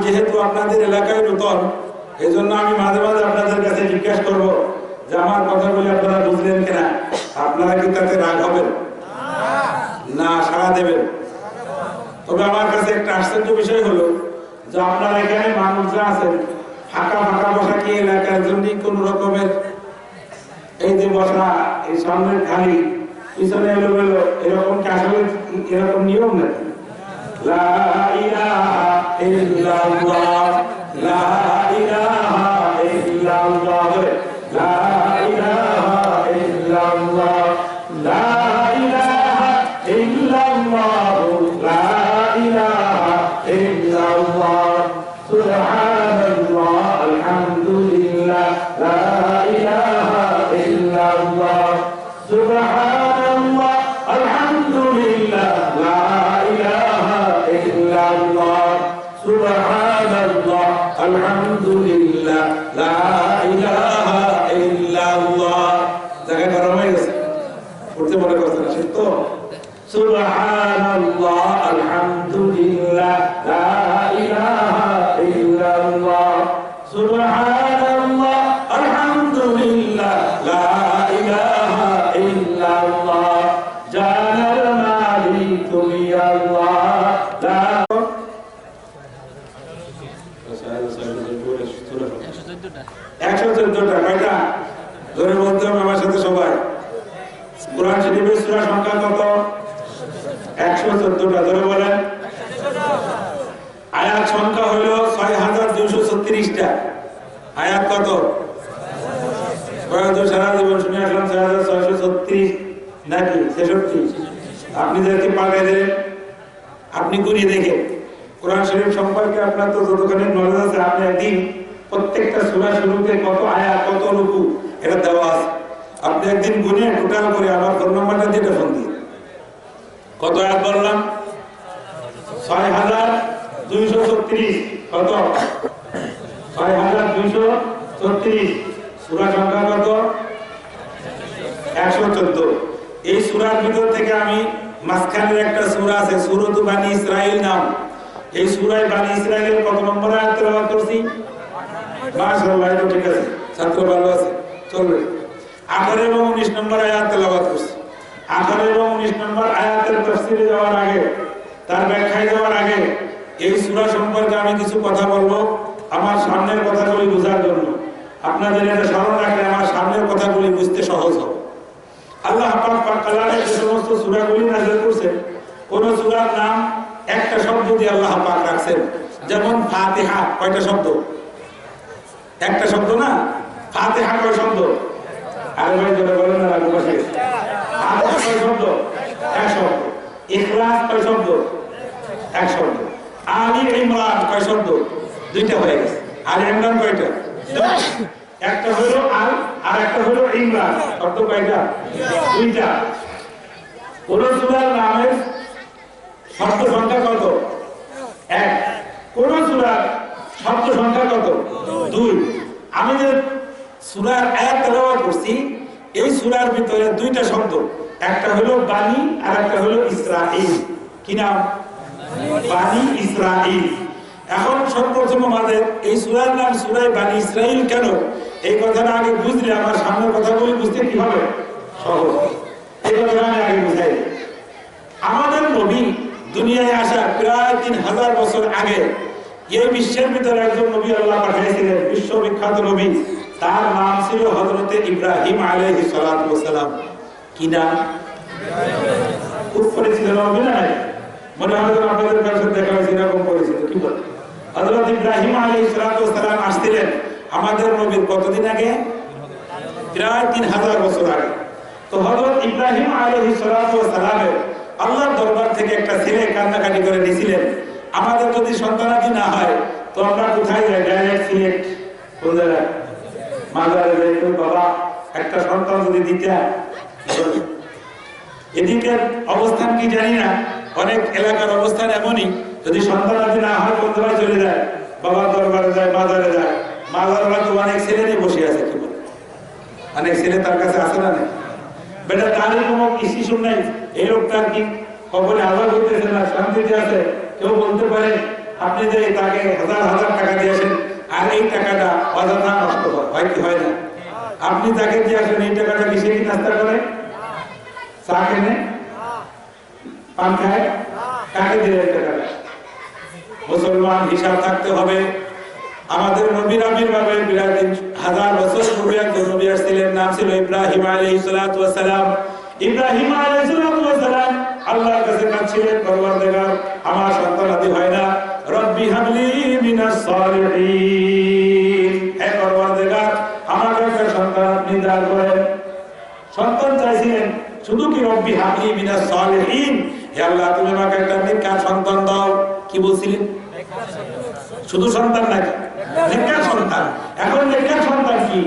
যেহেতু আপনাদের এলাকায় নতুন, এই জন্য আমি মাঝে মাঝে আপনাদের কাছে জিজ্ঞাসা করবো যে আমার কথাগুলি আপনারা বুঝলেন কিনা। আপনারা কি তাতে রাগ হবেন না সাড়া দেবেন? তবে আমার কাছে একটা আশ্চর্য বিষয় হলো যে আপনারা এখানে মানুষ যা আছেন ফাঁকা ফাঁকা বসা কি এলাকার জন্য কোন রকমের এই যে বসা, এই সামনের খালি পিছনে এলো এলো, এরকম কি আসলে এরকম নিয়ম নাকি? লা ইলাহা ইল্লাল্লাহ, লা ইলাহা ইল্লাল্লাহ, লা ইলাহা ইল্লাল্লাহ, লা ইলাহা ইল্লাল্লাহ, লা ইলাহা ইল্লাল্লাহ, সুবহানাল্লাহ, আলহামদুলিল্লাহ, লা ইলাহা ইল্লাল্লাহ, সুবহানাল্লাহ, আলহামদুলিল্লাহ, লা ইলাহা ইল্লাল্লাহ, সুবহানাল্লাহ, আলহামদুলিল্লাহ, লা ইলাহা ইল্লাল্লাহ। জায়গা গরম হয়ে গেছে, পড়তে মনে করছে না, ঠিক তো? সুবহানাল্লাহ, আলহামদুলিল্লাহ, লা ইলাহা ইল্লাল্লাহ, সুবহানাল্লাহ, আলহামদুলিল্লাহ, লা ইলাহা ইল্লাল্লাহ, জানাল মালিক তুমি আল্লাহ, লা 114টা কয়টা ধরে বলতে হবে আমার সাথে সবাই। কোরআন শরীফের সূরা সংখ্যা কত? 114টা ধরে বলেন। আয়াত সংখ্যা হলো 6236টা। আয়াত কত? সারা জীবন শুনে আসলাম 6636 নাকি 66? আপনি যাকে পাল্টে দিলেন, আপনি গুনিয়ে দেখেন কোরআন শরীফ সম্পর্কে আপনার তো যতখানি নলেজ আছে, আপনি একদিন প্রত্যেকটা সূরা শুরুতে কত আয়াত কত রুকু এটা দেওয়া আছে, আপনি একদিন গুনে টোটাল করে আমার ফোন নাম্বারটা দিয়ে ফোন দিয়ে কত আয়াত বললাম? 6236। কত? 6236। সূরা সংখ্যা কত? 114। এই সূরার ভিতর থেকে আমি মাঝখানের একটা সূরা আছে সূরাতু বানি ইসরাঈল নাম, এই সূরায় বানি ইসরাঈলের কত নম্বর আয়াত তেলাওয়াত করছি? মাশাআল্লাহ, এটা ঠিক আছে, ছাত্র ভালো আছে, চলবে। 18 এবং 19 নম্বর আয়াত তেলাওয়াত করছি। 18 এবং 19 নম্বর আয়াতের তাফসীরে যাওয়ার আগে, তার ব্যাখ্যায় যাওয়ার আগে এই সূরা সম্পর্কে আমি কিছু কথা বলবো আমার সামনের কথাগুলি বোঝার জন্য। আপনাদের এটা স্মরণ রাখলে আমার সামনের কথাগুলি বুঝতে সহজ হবে। আল্লাহ পাক কালামে যে সমস্ত সূরাগুলি নাযিল করেছেন, কোন সূরার নাম একটা শব্দ দিয়ে আল্লাহ পাক রাখছেন। যেমন ফাতিহা কয়টা শব্দ? একটা শব্দ না? ফাতিহা কয় শব্দ? আরে ভাই যেটা বলেন না রাখো বসে। ফাতিহা কয় শব্দ? এক শব্দ। ইখলাস কয় শব্দ? এক শব্দ। আলী ইমরান কয় শব্দ? দুইটা হয়ে গেছে। আলী ইমরান কয়টা? একটা হলো আল আর একটা হলো ইমরান। শব্দ কয়টা? দুইটা। কোন সূরার নামের শব্দ সংখ্যা কত? এক। কোন সূরার শব্দ সংখ্যা কত? দুই। আমি যে সূরার আয়াত তেলাওয়াত করছি, এই সূরার ভিতরে দুইটা শব্দ, একটা হলো বানি আর একটা হলো ইসরাঈল। কি নাম? বানি ইসরাঈল। এখন সর্বপ্রথম আমাদের এই সূরার নাম সূরা বানি ইসরাঈল কেন, এই কথাটা আগে বুঝলে আমার সামনের কথাগুলি বুঝতে কি হবে? সহজ। এই কথাটা আমি আগে বুঝাই। আমাদের নবী দুনিয়ায় আসার প্রায় 3000 বছর আগে এই বিশ্বের ভিতরে একজন নবী আল্লাহ পাঠিয়েছিলেন, বিশ্ববিখ্যাত নবী। তার নাম ছিল হযরতে ইব্রাহিম আলাইহিস সালাতু ওয়াস সালাম। কি নাম? খুব পরিচিত নবী না? মনে হয় আপনাদের কাছে দেখা হয়েছে এরকম পরিচিত। কি বল? হযরত ইব্রাহিম আলাইহিস সালাতু ওয়াস সালাম আসছিলেন আমাদের নবীর কতদিন আগে? প্রায় 3000 বছর আগে। তো হযরত ইব্রাহিম আলাইহিস সালাতু ওয়াস সালামের আল্লাহর দরবার থেকে একটা ছেলে কান্নাকাটি করে দিয়েছিলেন, আমাদের যদি সন্তানাদি না হয় তো আমরা কোথায় যাই? ডাইরেক্ট সিলেক্ট কোন জায়গায়? মাজারে যাই। তো বাবা একটা সন্তান যদি দিতে হয়, এদিকের অবস্থান কি জানি না, অনেক এলাকার অবস্থান এমনই, যদি সন্তানাদি না হয় কোন জায়গায় চলে যায়? বাবার দরবারে যায়, মাজারে যায়। মাজারে তো অনেক ছেলে নিয়ে বসে আছে, কি বলে? অনেক ছেলে তার কাছে আসে না? বেটা তারই কোনো কিছু নাই, এই লোকটার কি কবরে আজাদ হইতেছে না, শান্তিতে আছে, কেউ বলতে পারে আপনি যে তাকে হাজার হাজার টাকা দিয়েছেন আর এই টাকাটা অযথা নষ্ট হয় কি হয় না? আপনি তাকে দিয়েছেন এই টাকাটা কিসে কি নাস্তা করে, চা কেনে, পান খায়, কাকে দিলে এই টাকাটা? মুসলমান হিসাব থাকতে হবে। আমাদের নবীর আবির্ভাবে 1000 বছর পূর্বে একজন নবী আসছিলেন, নাম ছিল ইব্রাহিম আলাইহিস সালাতু ওয়াস সালাম। ইব্রাহিম আলাইহিস সালাতু ওয়াস সালাম আল্লাহর কাছে কাঁদছিলেন, পরওয়ারদিগার আমার সন্তানাদি হয় না, রব্বি হাবলি মিনাস সালিহিন, হে পরওয়ারদিগার আমাকে একটা সন্তান আপনি দান করেন। সন্তান চাইছিলেন, শুধু কি রব্বি হাবলি মিনাস সালিহিন, হে আল্লাহ তুমি আমাকে একটা নেককার সন্তান দাও। কি বলছিলেন? শুধু সন্তান নাকি? নেককার সন্তান। এখন নেককার সন্তান কি?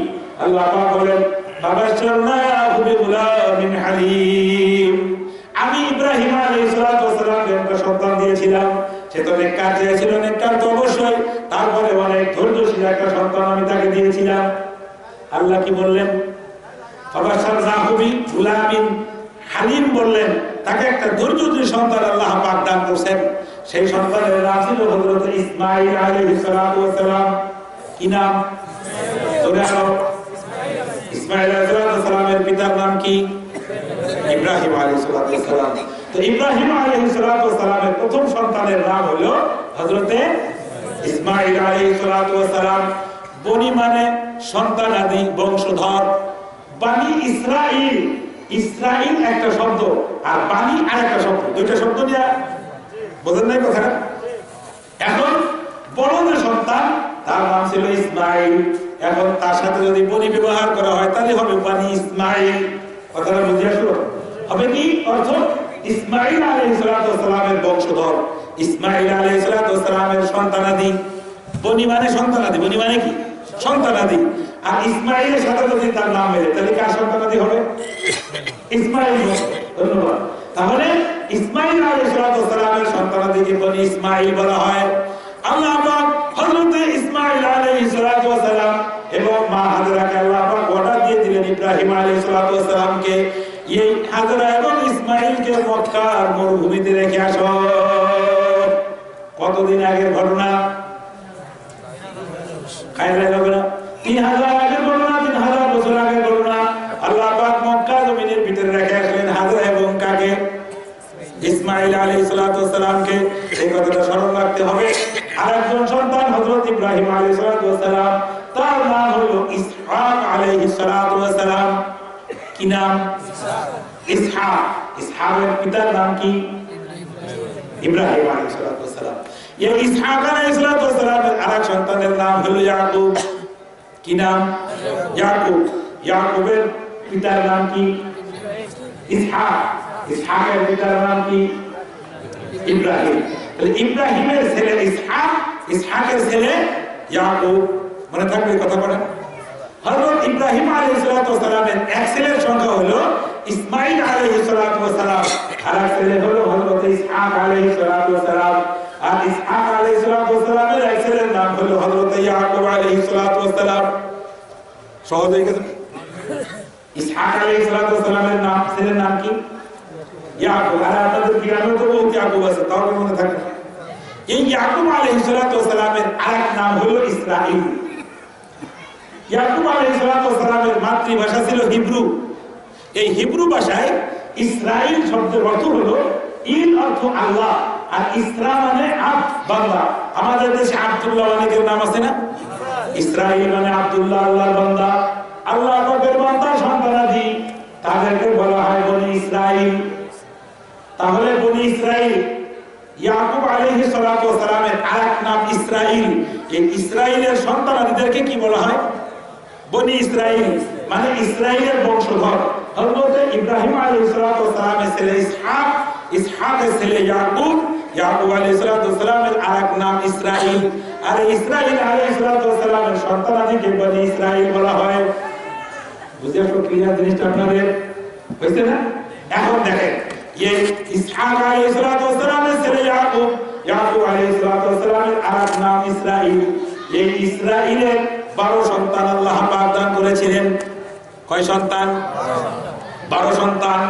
আল্লাহ পাক বলেন ফাবাশশারনাহু বিগুলামিন হালিম, আমি ইব্রাহিম আলাইহিস সালাতু ওয়াস সালামকে একটা সন্তান দিয়েছিলাম, সে তো নেককার চেয়েছিল, নেককার তো অবশ্যই, তারপরে অনেক ধৈর্যশীল একটা সন্তান আমি তাকে দিয়েছিলাম। আল্লাহ কি বললেন? ফাবাশশারনাহু বিগুলামিন হালিম বললেন, তাকে একটা ধৈর্যশীল সন্তান আল্লাহ পাক দান করেছেন। সেই সন্তানের নাম ছিল হযরত ইসমাঈল আলাইহিস সালাতু ওয়াস সালাম। কি নাম? ইসমাঈল আলাইহিস সালামের পিতার নাম কি? ইব্রাহিম আলাইহিস সালাম। তো ইব্রাহিম আলাইহিস সালামের প্রথম সন্তানের নাম হলো হযরত ইসমাঈল আলাইহিস সালাম। বনি মানে সন্তানাদি, বংশধর। বানি ইসরাইল, ইসরাইল একটা শব্দ আর বানি আরেকটা শব্দ, দুইটা শব্দ নিয়ে বোঝেন নাই কথা। এখন বড় যে সন্তান তার নাম ছিল ইসমাঈল, এখন তার সাথে যদি বনি ব্যবহার করা হয় তাহলে হবে বানি ইসমাঈল। কথাটা বুঝে আসলো? হবে কি অর্থ? ইসমাঈল আলাইহিস সালামের বংশধর, ইসমাঈল আলাইহিস সালামের সন্তানাদি। বনি মানে সন্তানাদি, বনি মানে কি? সন্তানাদি। আর ইসমাঈলের সাথে যদি তার নাম মেলে তাহলে কার সন্তানাদি হবে? ইসমাঈল। ধন্যবাদ। তাহলে ইসমাঈল আলাইহিস সালামের সন্তানাদিকে বনি ইসমাঈল বলা হয়। আল্লাহ পাক হযরত ইসমাঈল আলাইহিস সালাম এবং মা হাজরাকে আল্লাহ পাক অর্ডার দিয়ে দিলেন ইব্রাহিম আলাইহিস সালামকে, এই হাজরা এবং ইসমাঈলকে মক্কার মরুভূমিতে রেখে আসো। কতদিন আগের ঘটনা? খায়রায় হবে না? 3000 আগের ঘটনা, 3000 বছর আগের ঘটনা। আল্লাহ পাক মক্কা জমিনের ভিতরে রেখে আসলেন হাজরা এবং কাকে? ইসমাঈল আলাইহিস সালামকে। এই কথাটা স্মরণ রাখতে হবে। আরেকজন সন্তান হযরত ইব্রাহিম আলাইহিস সালাম, তার নাম হলো ইসহাক আলাইহিস সালাম। কি নাম? ইসহাক। ইসহাকের পিতার নাম কি? ইব্রাহিম আলাইহিস সালাম। এই ইসহাক আলাইহিস সালামের আরেক সন্তানের নাম হলো ইয়াকুব। কি নাম? ইয়াকুব। ইয়াকুবের পিতার নাম কি? ইসহাক। ইসহাকের পিতার নাম কি? ইব্রাহিম। তাহলে ইব্রাহিমের ছেলে ইসহাক, ইসহাকের ছেলে ইয়াকুব। মনে থাকবে কথা বলেন। হযরত ইব্রাহিম আলাইহিস সালামের এক ছেলের সংখ্যা হলো ইসমাঈল আলাইহিস সালাম, আর এক ছেলে হলো হযরত ইসহাক আলাইহিস সালাম। আর ইসহাক আলাইহিস সালামের এক ছেলের নাম হলো হযরত ইয়াকুব আলাইহিস সালাম। সহজ হয়ে গেছে? ইসহাক আলাইহিস সালামের নাম, ছেলের নাম কি? ইয়াকুব। আর আপনাদের গ্রামে তো বহুত ইয়াকুব আছে, তাও মনে থাকে। এই ইয়াকুব আলাইহিস সালামের আরেক নাম হলো ইসরাঈল। ইয়াকুব আলাইহিস সালামের মাতৃভাষা ছিল হিব্রু। এই হিব্রু ভাষায় ইসরাঈল শব্দের অর্থ হলো, ইল অর্থ আল্লাহ, আর ইসরা মানে আব্দ, বান্দা। আমাদের দেশে আব্দুল্লাহ অনেকের নাম আছে না? ইসরাঈল মানে আব্দুল্লাহ, আল্লাহর বান্দা। আল্লাহ পাকের বান্দা সন্তানাদি, তাদেরকে বলা হয় বনি ইসরাঈল। তাহলে বনি ইসরাঈল, ইয়াকুব আলাইহিস সালামের আরেক নাম ইসরাঈল। এই ইসরাঈলের সন্তানাদিদেরকে কি বলা হয়? বনি ইসরাঈল, মানে ইসরাঈলের বংশধর। হযরত ইব্রাহিম আলাইহিস সালামের ছেলে ইসহাক, ইসহাকের ছেলে ইয়াকুব, ইয়াকুব আলাইহিস সালামের আরেক নাম ইসরাঈল। আর ইসরাঈল আলাইহিস সালামের সন্তানাদিকে বনি ইসরাঈল বলা হয়। বুঝতে পারছো ক্লিয়ার জিনিসটা আপনাদের? হয়েছে না? এখন দেখেন, এই ইসহাক আলাইহিস সালামের ছেলে ইয়াকুব, ইয়াকুব আলাইহিস সালামের আরেক নাম ইসরাঈল। এই ইসরাঈলের 12 সন্তান আল্লাহ পাক দান করেছিলেন। কয় সন্তান? 12 সন্তান।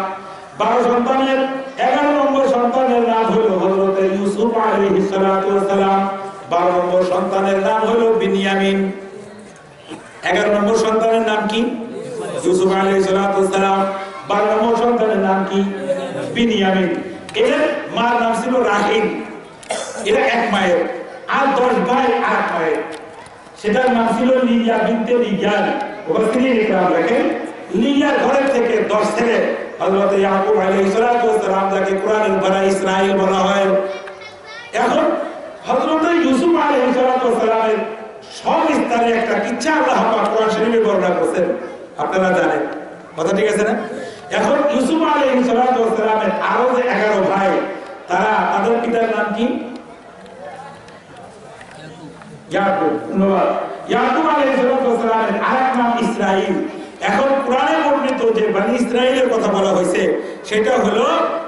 12 সন্তানের 11 নম্বর সন্তানের নাম হলো হযরত ইউসুফ আলাইহিস সালাতু ওয়াস সালাম 12 নম্বর সন্তানের নাম হলো বিনিয়ামিন। 11 নম্বর সন্তানের নাম কি? ইউসুফ আলাইহিস সালাতু ওয়াস সালাম। 12 নম্বর সন্তানের নাম কি? বিনিয়ামিন। এর মার নাম ছিল রাহিল। এরা এক মায়ের, আর 10 ভাই 8 মায়ের। সেটার নাম ছিল লিয়া বিনতে লিয়ান। ওখানে লিখলাম, দেখেন লিয়ার ঘরের থেকে 10 ছেলে হযরত ইয়াকুব আলাইহিস সালাতু ওয়াস সালাম, যাকে কোরআনের বনি ইসরাইল বলা হয়। এখন হযরত ইউসুফ আলাইহিস সালাতু ওয়াস সালামের সবিস্তারে একটা কিচ্ছা আল্লাহ পাক কোরআন শরীফে বর্ণনা করেছেন, আপনারা জানেন। কথা ঠিক আছে না? এখন ইউসুফ আলাইহিস সালাতু ওয়াস সালামের আরো যে 11 ভাই, তারা তাদের পিতার নাম কি? ইয়াকুব। ইয়াকুব আলাইহিস সালাতু ওয়াস সালামের আরেক নাম ইসরাইল। এখন কোরআনে বর্ণিত যে বনি ইসরাইলের কথা বলা হয়েছে, সেটা হলো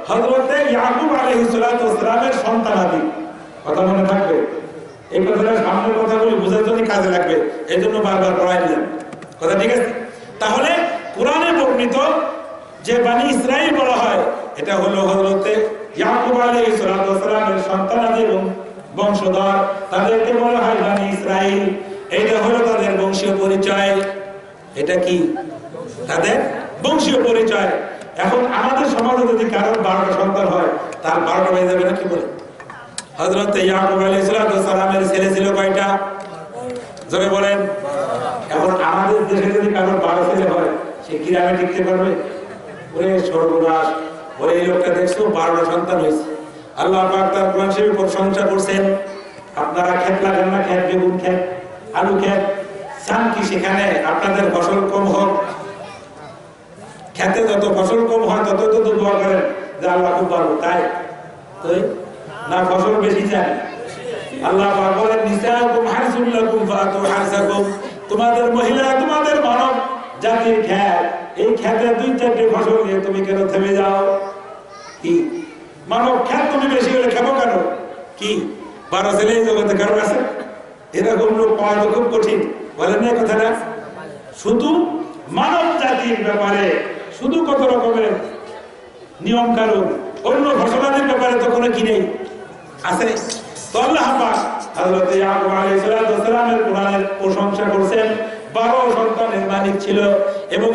হযরত ইয়াকুব আলাইহিস সালাতু ওয়াস সালামের সন্তানাদি। কথা মনে থাকবে, এই কথাটা সামনের কথাগুলো বোঝার জন্য কাজে লাগবে, এজন্য বারবার পড়াই দিলাম। কথা ঠিক আছে? তাহলে কোরআনে বর্ণিত যে বনি ইসরাইল বলা হয়, এটা হলো হযরত ইয়াকুব আলাইহিস সালাতু ওয়াস সালামের সন্তানাদি এবং বংশধর, তাদেরকে বলা হয় বনি ইসরাইল। এইটা হলো তাদের বংশীয় পরিচয়। এটা কি? তাদের বংশীয় পরিচয়। এখন আমাদের সমাজে যদি কারোর 12টা সন্তান হয়, তার 12টা হয়ে যাবে না? কি বলে? হযরত ইয়াকুব আলাইহিস সালামের ছেলে ছিল কয়টা? জোরে বলেন। এখন আমাদের দেশে যদি কারোর 12 ছেলে হয়, সে গ্রামে টিকতে পারবে? ওরে সর্বনাশ, ওরে এই লোকটা দেখছো 12টা সন্তান হয়েছে। আল্লাহ পাক তার কোরআন শরীফে প্রশংসা করছেন। আপনারা ক্ষেত লাগান না, ক্ষেত বেগুন ক্ষেত, আলু ক্ষেত, চান কি সেখানে আপনাদের ফসল কম হোক? খেতে যত ফসল কম হয় তত তো দোয়া করেন যে আল্লাহ খুব পারবো, তাই তো না ফসল বেশি চান? আল্লাহ পাক বলেন নিসাউকুম হারসুল লাকুম ফাতু হারসাকুম, তোমাদের মহিলা তোমাদের মানব জাতির ক্ষেত, এই ক্ষেতে 2-4টে ফসল নিয়ে তুমি কেন থেমে যাও? কি মানব ক্ষেত তুমি বেশি হলে খাবো কেন? কি 12 ছেলে জগতে কারো আছে? এরকম লোক পাওয়া তো খুব কঠিন, বলেন না কথাটা? শুধু মানব জাতির ব্যাপারে শুধু কত রকমের নিয়ম কানুন, অন্য ফসলাদির ব্যাপারে তো কোনো কি নেই, আছে? তো আল্লাহ পাক হযরত ইয়াকুব আলাইহিস সালামের কোরআনের প্রশংসা করছেন। 12 সন্তানের মালিক ছিল এবং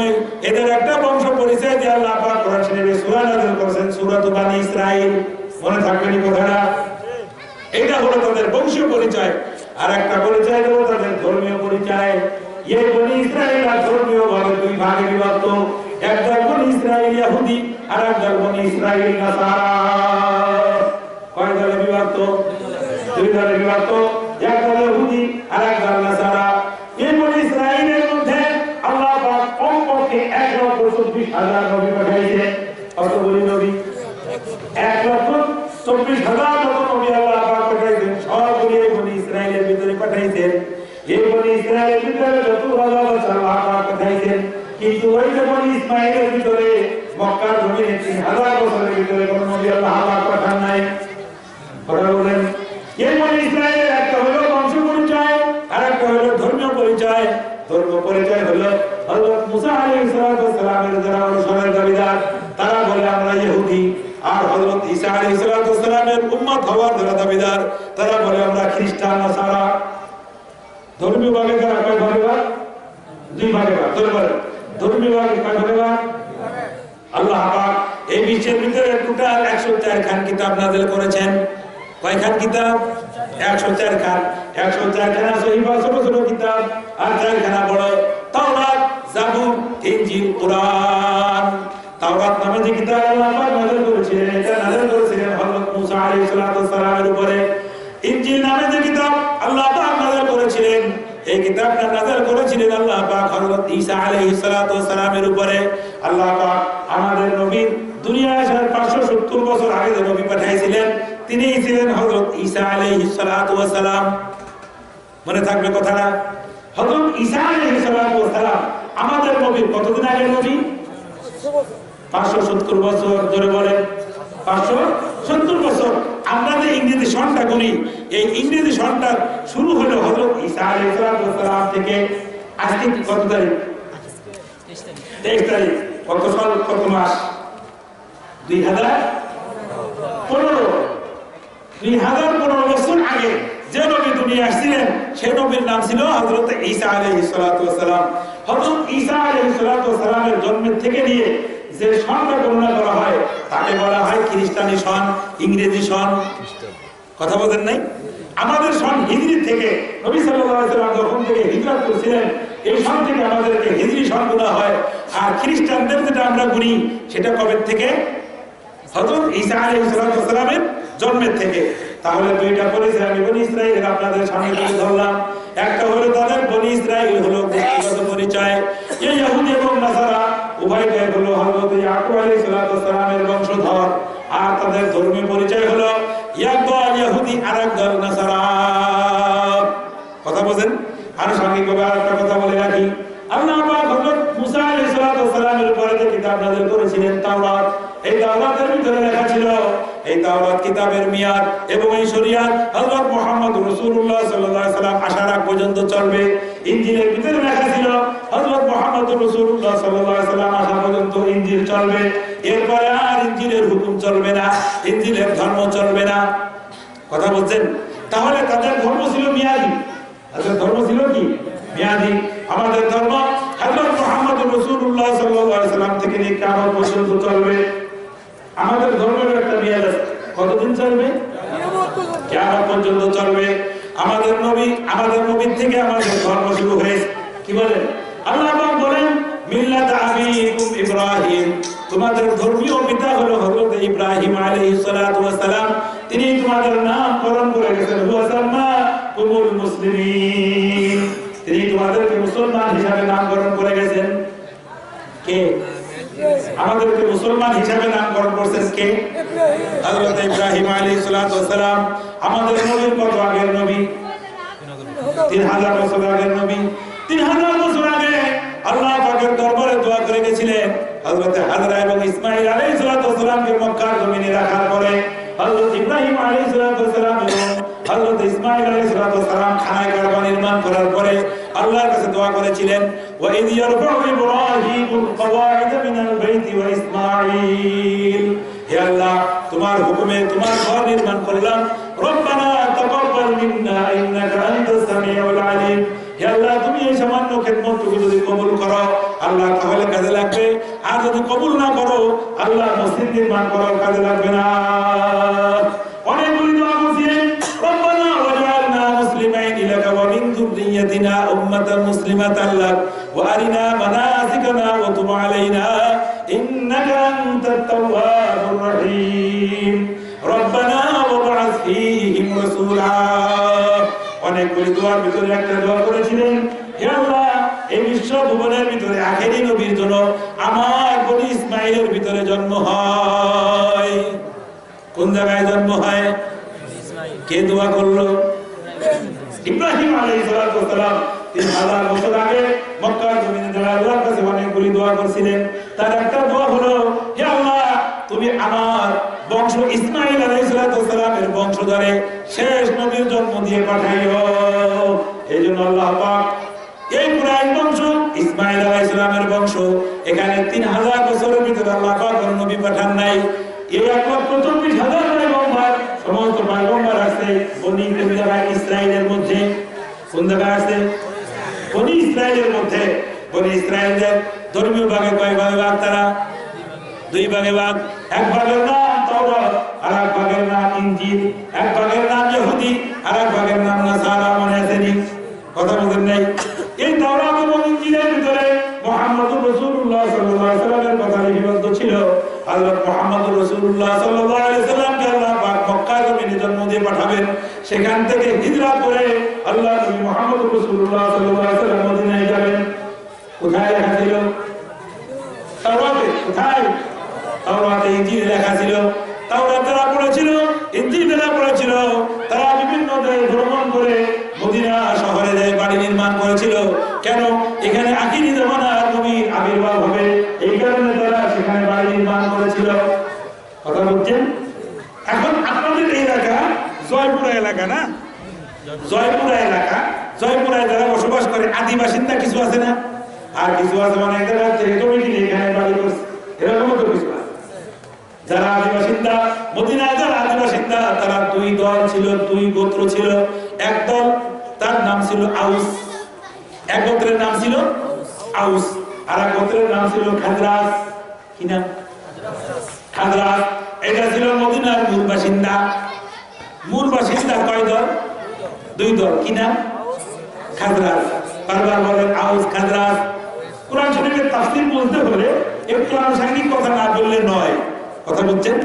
এদের একটা বংশ পরিচয় দিয়ে আল্লাহ পাক কোরআন শরীফে সূরা নাযিল করেছেন, সূরাতুল বনি ইসরাইল। মনে থাকবে নি কথাটা? এটা হলো তাদের বংশীয় পরিচয়। আর একটা পরিচয় হলো তাদের ধর্মীয় পরিচয়। এই বনি ইসরাইল ধর্মীয় ভাবে 2 ভাগে বিভক্ত। একদল বনি ইসরাইল ইহুদি, আর একদল বনি ইসরাইল নাসারা। কয় দলে বিভক্ত? 2 দলে বিভক্ত। একদল ইহুদি আর একদল নাসারা। এই বনি ইসরাইলের মধ্যে আল্লাহ পাক কমপক্ষে 1,24,000 নবী পাঠিয়েছেন। কত বলি নবী? 1,24,000 নবী আল্লাহ পাক পাঠিয়েছেন। সবগুলি বনি ইসরাইলের ভিতরে পাঠিয়েছেন। এই বনি ইসরাইলের ভিতরে যত রাজা আছে আল্লাহ পাক পাঠিয়েছেন। কিন্তু ওই যে বনি ইসমাইলের ভিতরে মক্কার জমিনে 3000 বছরের ভিতরে কোন নবী আল্লাহ পাক পাঠান নাই। কথা বলেন। এই বনি ইসরাইলের একটা হলো বংশ পরিচয়, আর একটা হলো ধর্মীয় পরিচয়। ধর্ম পরিচয় হলো হযরত মুসা আলাইহিস সালামের যারা অনুসরণের দাবিদার, তারা বলে আমরা ইহুদি। আর হযরত ঈসা আলাইহিস সালামের উম্মত হওয়ার যারা দাবিদার, তারা বলে আমরা খ্রিস্টান নাসারা। ধর্মীয় ভাগে যারা কয় ভাগে ভাগ? 2 ভাগে ভাগ। ধর্মীয় ভাগে কয় ভাগে ভাগ? আল্লাহ পাক এই বিশ্বের ভিতরে টোটাল 104 খান কিতাব নাযিল করেছেন। কয়খান কিতাব? 104 খান। 104 খানা সহিফা, ছোট ছোট কিতাব, আর 4 খানা বড়। তাওরাত, জাবুর, ইনজিল, কুরআন। তাওরাত নামে যে কিতাব আল্লাহ পাক নাযিল করেছিলেন, এটা নাযিল করেছিলেন হযরত মুসা আলাইহিস সালামের উপরে। ইনজিল নামে যে কিতাব আল্লাহ পাক নাযিল করেছিলেন, এই কিতাবটা নাযিল করেছিলেন আল্লাহ পাক হযরত ঈসা আলাইহিস সালামের উপরে। আল্লাহ পাক আমাদের নবীর দুনিয়ায় আসার 570 বছর আগে যে নবী পাঠিয়েছিলেন, তিনিই ছিলেন হযরত ঈসা আলাইহিস সালাম। মনে থাকবে কথাটা? হযরত ঈসা আলাইহিস সালাম আমাদের নবীর কতদিন আগে নবী? 570 বছর। ধরে বলেন 570 বছর। আমরা যে ইংরেজি সনটা করি, এই ইংরেজি সনটা শুরু হলো হযরত ঈসা আলাইহিস সালাম থেকে। আজকে কত তারিখ? 23 তারিখ। কত সাল, কত মাস? 2015। 2015 বছর আগে যে নবী দুনিয়া আসছিলেন সেই নবীর নাম ছিল হযরত ঈসা আলাইহিস সালাতু ওয়াস সালাম। হযরত ঈসা আলাইহিস সালাতু ওয়াস সালামের জন্মের থেকে নিয়ে যে সনটা গণনা করা হয় তাকে বলা হয় খ্রিস্টানি সন, ইংরেজি সন। কথা বলেন নাই? আমাদের সন হিজরি থেকে নবী সাল্লাল্লাহু আলাইহি ওয়াসাল্লাম যখন থেকে হিজরত করেছিলেন এই সন থেকে আমাদেরকে হিজরি সন বলা হয়। আর খ্রিস্টানদের যেটা আমরা গুনি সেটা কবে থেকে? হযরত ঈসা আলাইহিস সালামের জন্মের থেকে। তাহলে দুইটা পরিচয় আমি বনি ইসরাইলের আপনাদের সামনে তুলে ধরলাম। একটা হলো তাদের বনি ইসরাইল হলো ব্যক্তিগত পরিচয়, এই ইহুদি এবং নাসারা উভয়টাই হলো হযরত ইয়াকুব আলাইহিস সালামের বংশধর। আর তাদের ধর্মীয় পরিচয় হলো একদল ইহুদি আর একদল নাসারা। কথা বলেন? আনুষঙ্গিকভাবে আরেকটা কথা বলে রাখি, আল্লাহ পাক হযরত মুসা আলাইহিস সালামের উপরে যে কিতাব নাযিল করেছিলেন তাওরাত, এই তাওরাতের ভিতরে লেখা ছিল এই তাওরাত কিতাবের মিয়াদ এবং এই শরীয়ত হযরত মুহাম্মদ রাসূলুল্লাহ সাল্লাল্লাহু আলাইহি সাল্লাম আসার আগ পর্যন্ত চলবে। ইনজিলের ভিতরে লেখা ছিল হযরত মুহাম্মদ রাসূলুল্লাহ সাল্লাল্লাহু আলাইহি সাল্লাম আসা পর্যন্ত ইনজিল চলবে, এরপরে আর ইনজিলের হুকুম চলবে না, ইনজিলের ধর্ম চলবে না। কথা বলছেন? তাহলে তাদের ধর্ম ছিল মিয়াদি, তাদের ধর্ম ছিল কি? মিয়াদি। আমাদের ধর্ম হযরত মুহাম্মদ রাসূলুল্লাহ সাল্লাল্লাহু আলাইহি সাল্লাম থেকে নিয়ে কিয়ামত পর্যন্ত চলবে। আমাদের ধর্মের একটা মেয়াদ আছে, কতদিন চলবে? কিয়ামত পর্যন্ত চলবে। আমাদের নবীর থেকে আমাদের ধর্ম শুরু হয়েছে। কি বলেন? আল্লাহ পাক বলেন মিল্লাত আবিকুম ইব্রাহিম, তোমাদের ধর্মীয় পিতা হলো হযরত ইব্রাহিম আলাইহিস সালাতু ওয়াস সালাম। তিনি তোমাদের নামকরণ করে গেছেন হুয়াসাম্মাকুমুল মুসলিমিন, তিনি তোমাদেরকে মুসলমান হিসাবে নামকরণ করে গেছেন। কে আমাদেরকে মুসলমান হিসাবে নামকরণ করছেন? কে? হযরত ইব্রাহিম আলাইহিস সালাতু ওয়াস সালাম। আমাদের নবীর কত আগের নবী? 3000 বছর আগের নবী। 3000 বছর আগে আল্লাহ পাকের দরবারে দোয়া করে গেছিলেন। হযরত হাজরা এবং ইসমাঈল আলাইহিস সালামকে মক্কার জমিনে রাখার পরে হযরত ইব্রাহিম আলাইহিস সালাম এবং হযরত ইসমাঈল আলাইহিস সালাম খানায় কাবা নির্মাণ করার পরে আল্লাহর কাছে দোয়া করেছিলেন, ওয়া ইয ইয়ারফাউ ইব্রাহিমুল কওয়াইদ মিনাল বাইতি ওয়া ইসমাঈল, হে আল্লাহ তোমার হুকুমে তোমার ঘর নির্মাণ করলাম, রব্বানা তাকাব্বাল মিন্না ইন্নাকা আনতাস সামিউল আলিম, হে আল্লাহ তুমি এই সামান্য খেদমতটুকু যদি কবুল করো আল্লাহ তাহলে কাজে লাগবে, আর যদি কবুল না করো আল্লাহ মসজিদ নির্মাণ করার কাজে লাগবে না। অনেকগুলি দোয়া করছিলেন, রব্বানা ওয়াজআলনা মুসলিমাইন লাকা ওয়া মিন যুররিয়্যাতিনা উম্মাতান মুসলিমাতান লাক ওয়া আরিনা মানাসিকানা ওয়া তুব আলাইনা ইন্নাকা আনতাত তাওয়াবুর রহিম, রব্বানা ওয়াবআস ফীহিম রাসূলা। অনেকগুলি দোয়ার ভিতরে একটা দোয়া করেছিলেন, হে আল্লাহ এই বিশ্ব ভুবনের ভিতরে আখেরি নবীর জন্য আমার বনি ইসমাঈলের ভিতরে জন্ম হয়। কোন জায়গায় জন্ম হয়? কে দোয়া করলো? ইব্রাহিম আলাইহিস সালাম। 3000 বছর আগে মক্কার জমিনে যারা আল্লাহর কাছে অনেকগুলি দোয়া করেছিলেন, তার একটা দোয়া হলো, হে আল্লাহ তুমি আমার বংশ ইসমাঈল আলাইহিস সালামের বংশধরে শেষ নবীর জন্ম দিয়ে পাঠাইও। এইজন্য আল্লাহ পাক এই কুরাইশ বংশ ইসমাঈল আলাইহিস সালামের বংশ এখানে 3000 বছরের ভিতরে আল্লাহ পাক কোন নবী পাঠান নাই। এই 1,24,000 পয়গম্বর সমস্ত পয়গম্বর আছে বনি ইসরাইলের মধ্যে। কোন জায়গায় আছে? বনি ইসরাইলের মধ্যে। বনি ইসরাইলদের ধর্মীয় ভাগে কয় ভাগে ভাগ? তারা 2 ভাগে ভাগ। এক ভাগের নাম তাওরাত, আর এক ভাগের নাম ইনজিল। এক ভাগের নাম ইহুদি, আর এক ভাগের নাম নাসারা। মনে আছে নি? কথা বলেন নাই? এই তাওরাত এবং ইনজিলের ভিতরে মুহাম্মদুর রাসূলুল্লাহ সাল্লাল্লাহু আলাইহি ওয়াসাল্লামের কথা লিপিবদ্ধ ছিল। হযরত মুহাম্মদুর রাসূলুল্লাহ সাল্লাল্লাহু আলাইহি ওয়াসাল্লামকে আল্লাহ পাক মক্কার জমিনে জন্ম দিয়ে পাঠাবেন। সেখান থেকে হিজরত করে আল্লাহ নবী মুহাম্মদুর রাসূলুল্লাহ সাল্লাল্লাহু আলাইহি ওয়াসাল্লাম মদিনায় যাবেন। কোথায় লেখা ছিল? তাওরাতে। কোথায়? তাওরাতে। ইনজিলে লেখা ছিল। তাওরাত যারা পড়েছিল, ইনজিল যারা পড়েছিল, তারা বিভিন্ন দেশ ভ্রমণ করে মদিনা শহরে যে বাড়ি নির্মাণ করেছিল। কেন? এখানে আখিরি জামানার নবীর আবির্ভাব হবে, এই কারণে তারা সেখানে বাড়ি নির্মাণ করেছিল। কথা বলছেন? এখন আপনাদের এই এলাকা জয়পুরা এলাকা না? জয়পুরা এলাকা, জয়পুরায় যারা বসবাস করে আদিবাসিন্দা কিছু আছে না? আর কিছু আছে মানে একটা রাজ্যে জমি কিনে এখানে বাড়ি করছে, এরকমও তো কিছু আছে। যারা আদিবাসিন্দা, মদিনায় যারা আদিবাসিন্দা তারা দুই দল ছিল, দুই গোত্র ছিল। এক দল তার নাম ছিল আউস, এক গোত্রের নাম ছিল আউস, আর এক গোত্রের নাম ছিল খাজরাজ। কি নাম? খাজরাজ। এটা ছিল মদিনার মূল বাসিন্দা। মূল বাসিন্দা কয় দল? দুই দল। কি নাম? খাজরাজ। বারবার বলেন আউস খাজরাজ। কোরআন শরীফের তাফসীর বলতে হলে একটু আনুষঙ্গিক কথা না বললে নয়। কথা বুঝছেন?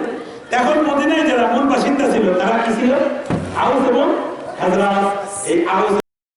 এখন মদিনায় যারা মূল বাসিন্দা ছিল তারা কি ছিল? আউস এবং খাজরাজ। এই আউস